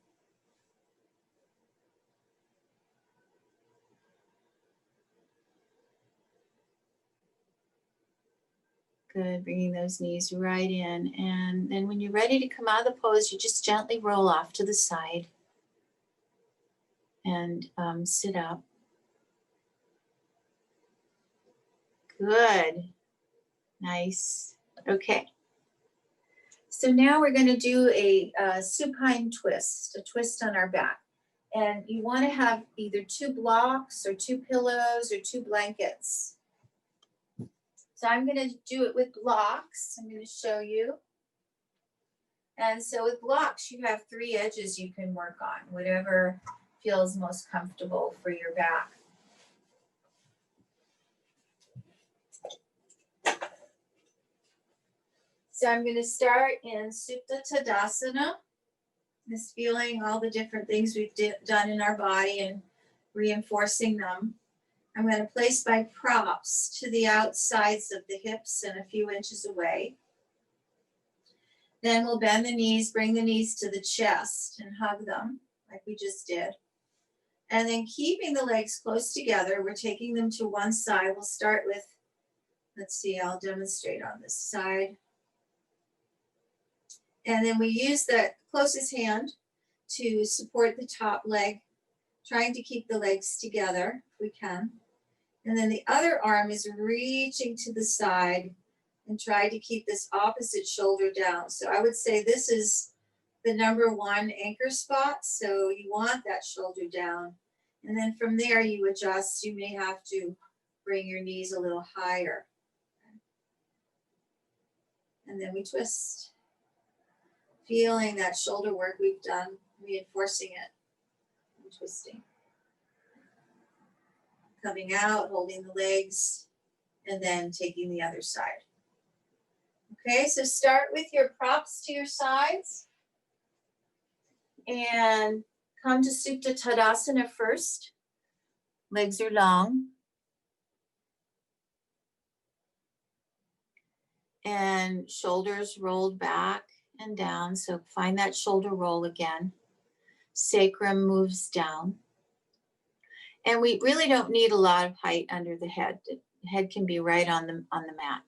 Good, bringing those knees right in. And then when you're ready to come out of the pose, you just gently roll off to the side and sit up. Good, nice. Okay. So now we're going to do a supine twist, a twist on our back. And you want to have either 2 blocks or 2 pillows or 2 blankets. So I'm going to do it with blocks. I'm going to show you. And so with blocks, you have 3 edges you can work on, whatever feels most comfortable for your back. So I'm going to start in Supta Tadasana, just feeling all the different things we've done in our body and reinforcing them. I'm going to place my props to the outsides of the hips and a few inches away. Then we'll bend the knees, bring the knees to the chest and hug them like we just did. And then keeping the legs close together, we're taking them to one side. We'll start with, let's see, I'll demonstrate on this side. And then we use the closest hand to support the top leg, trying to keep the legs together if we can. And then the other arm is reaching to the side and try to keep this opposite shoulder down. So I would say this is the number 1 anchor spot. So you want that shoulder down. And then from there you adjust. You may have to bring your knees a little higher. And then we twist. Feeling that shoulder work we've done, reinforcing it and twisting. Coming out, holding the legs, and then taking the other side. Okay, so start with your props to your sides and come to Supta Tadasana first. Legs are long. And shoulders rolled back and down. So find that shoulder roll again. Sacrum moves down. And we really don't need a lot of height under the head. The head can be right on the mat.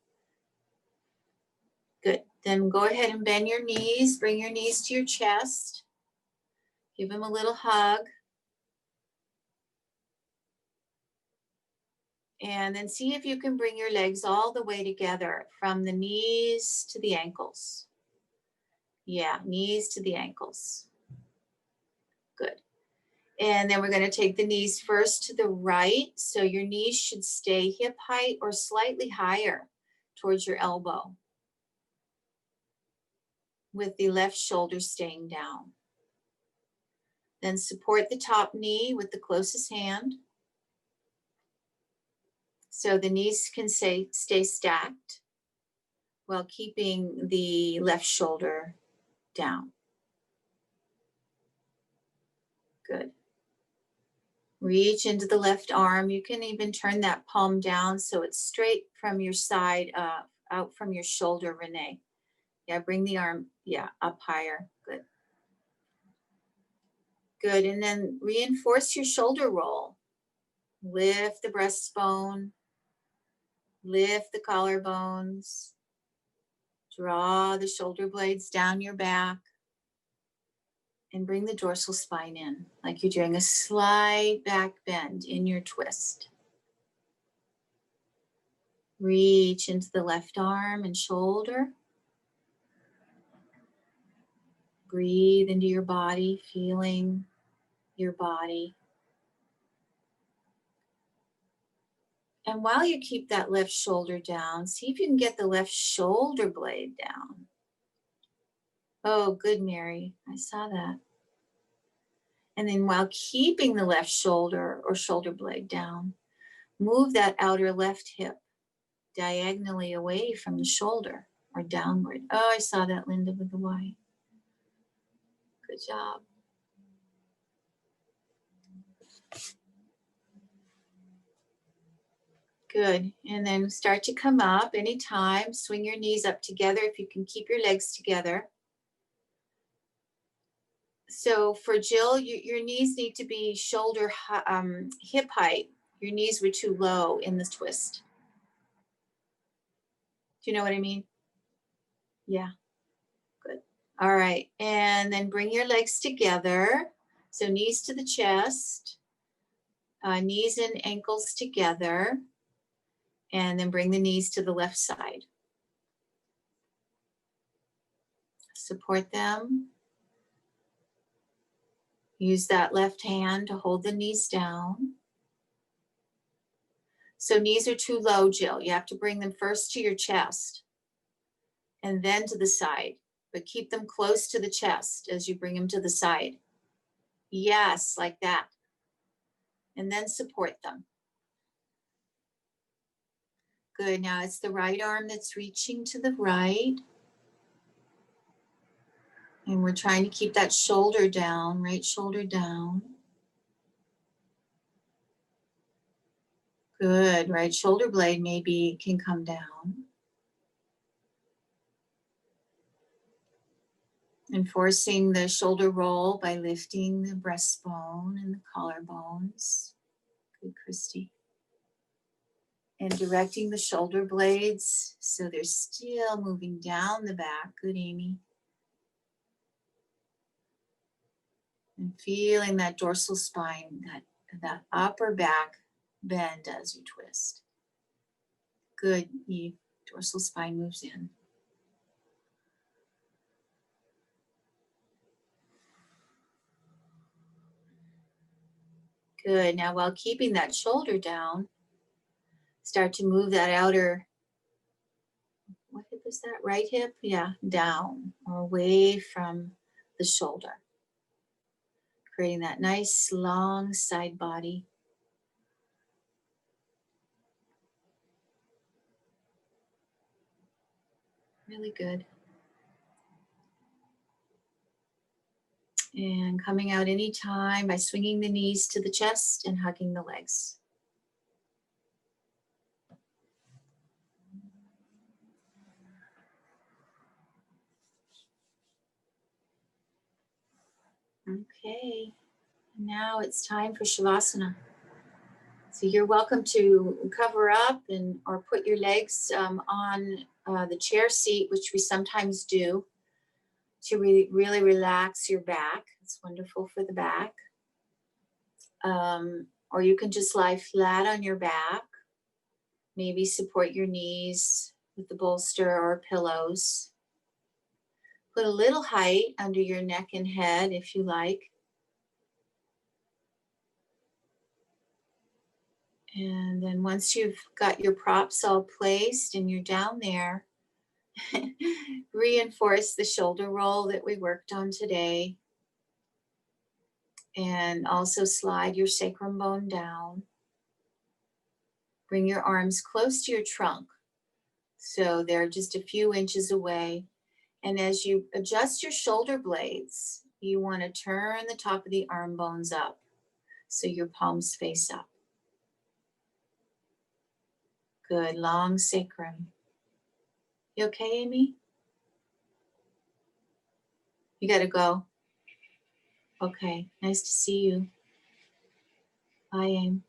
Good. Then go ahead and bend your knees. Bring your knees to your chest. Give them a little hug. And then see if you can bring your legs all the way together from the knees to the ankles. Yeah, knees to the ankles. Good. And then we're going to take the knees first to the right. So your knees should stay hip height or slightly higher towards your elbow, with the left shoulder staying down. Then support the top knee with the closest hand. So the knees can stay stacked while keeping the left shoulder down. Good. Reach into the left arm. You can even turn that palm down so it's straight from your side, out from your shoulder, Renee. Yeah, bring the arm, up higher. Good. Good, and then reinforce your shoulder roll. Lift the breastbone. Lift the collarbones. Draw the shoulder blades down your back and bring the dorsal spine in, like you're doing a slight back bend in your twist. Reach into the left arm and shoulder. Breathe into your body, feeling your body. And while you keep that left shoulder down, see if you can get the left shoulder blade down. Oh, good, Mary. I saw that. And then while keeping the left shoulder or shoulder blade down, move that outer left hip diagonally away from the shoulder or downward. Oh, I saw that, Linda, with the Y. Good job. Good. And then start to come up anytime. Swing your knees up together if you can keep your legs together. So for Jill, your knees need to be hip height. Your knees were too low in this twist. Do you know what I mean? Yeah. Good. All right. And then bring your legs together. So knees to the chest, knees and ankles together. And then bring the knees to the left side. Support them. Use that left hand to hold the knees down. So knees are too low, Jill. You have to bring them first to your chest and then to the side, but keep them close to the chest as you bring them to the side. Yes, like that. And then support them. Good. Now it's the right arm that's reaching to the right. And we're trying to keep that shoulder down, right shoulder down. Good. Right shoulder blade maybe can come down. Enforcing the shoulder roll by lifting the breastbone and the collarbones. Good, Christy. And directing the shoulder blades so they're still moving down the back. Good, Amy. And feeling that dorsal spine, that upper back bend as you twist. Good, Eve. Dorsal spine moves in. Good. Now while keeping that shoulder down, start to move that outer, what hip is that? Right hip? Yeah, down or away from the shoulder. Creating that nice long side body. Really good. And coming out anytime by swinging the knees to the chest and hugging the legs. Okay, now it's time for Shavasana. So you're welcome to cover up or put your legs on the chair seat, which we sometimes do, to really relax your back. It's wonderful for the back. Or you can just lie flat on your back. Maybe support your knees with the bolster or pillows. Put a little height under your neck and head if you like. And then once you've got your props all placed and you're down there, reinforce the shoulder roll that we worked on today. And also slide your sacrum bone down. Bring your arms close to your trunk. So they're just a few inches away. And as you adjust your shoulder blades, you want to turn the top of the arm bones up so your palms face up. Good, long sacrum. You okay, Amy? You gotta go. Okay, nice to see you. Bye, Aim.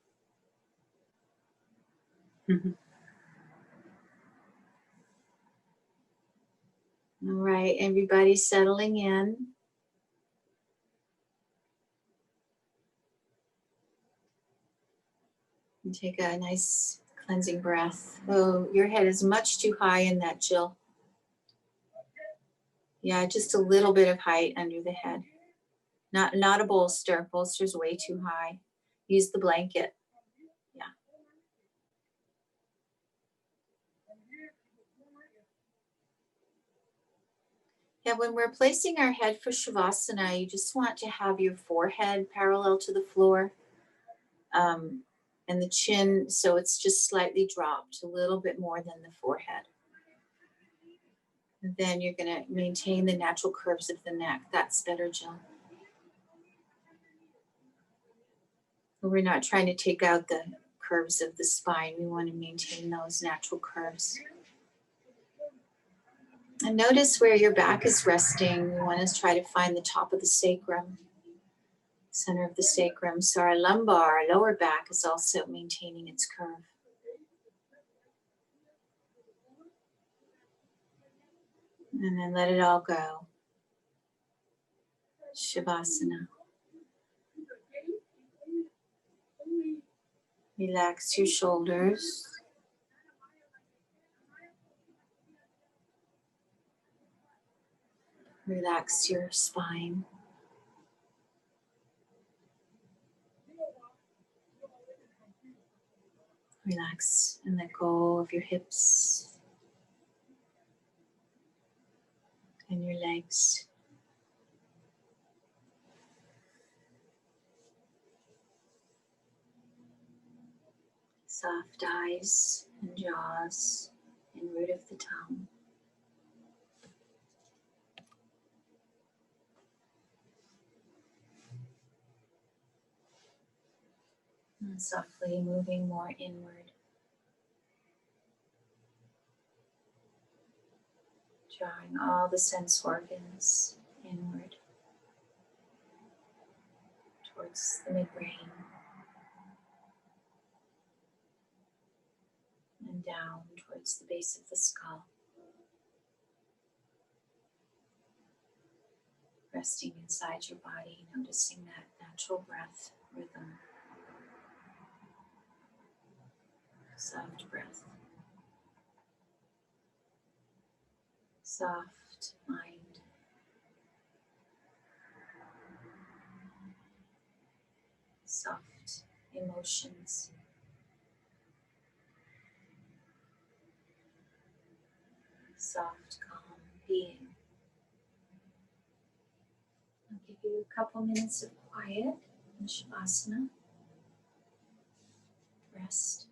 right, everybody settling in. And take a nice cleansing breath. Oh, your head is much too high in that, Jill. Yeah, just a little bit of height under the head. Not a bolster. Bolster's way too high. Use the blanket. Yeah. Yeah, when we're placing our head for Shavasana, you just want to have your forehead parallel to the floor. And the chin, so it's just slightly dropped, a little bit more than the forehead. And then you're going to maintain the natural curves of the neck. That's better, Jill. We're not trying to take out the curves of the spine. We want to maintain those natural curves. And notice where your back is resting. We want to try to find the top of the sacrum, center of the sacrum. So our lumbar, our lower back is also maintaining its curve. And then let it all go. Shavasana. Relax your shoulders. Relax your spine. Relax and let go of your hips and your legs. Soft eyes and jaws and root of the tongue. And softly moving more inward. Drawing all the sense organs inward towards the midbrain and down towards the base of the skull. Resting inside your body, noticing that natural breath rhythm. Soft breath. Soft mind. Soft emotions. Soft, calm being. I'll give you a couple minutes of quiet in Shavasana. Rest.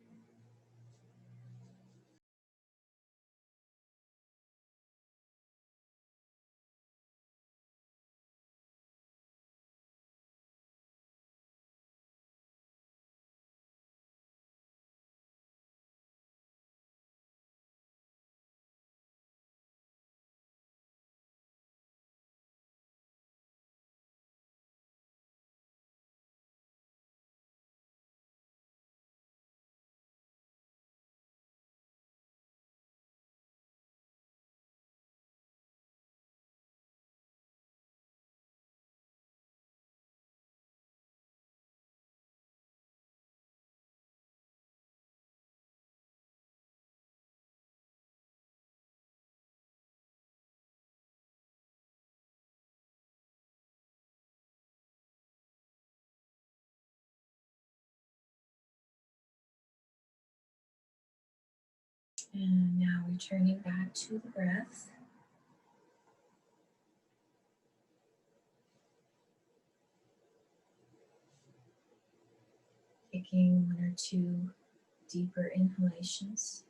And now returning back to the breath. Taking one or two deeper inhalations.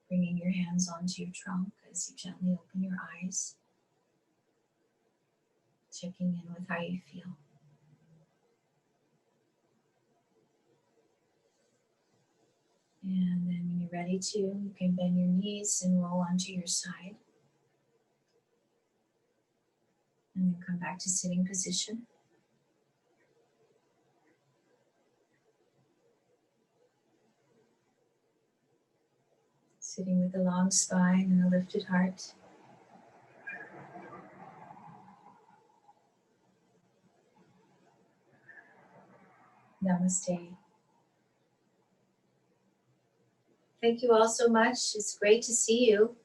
Bringing your hands onto your trunk as you gently open your eyes. Checking in with how you feel. And then when you're ready to, you can bend your knees and roll onto your side. And then come back to sitting position. Sitting with a long spine and a lifted heart. Namaste. Thank you all so much. It's great to see you.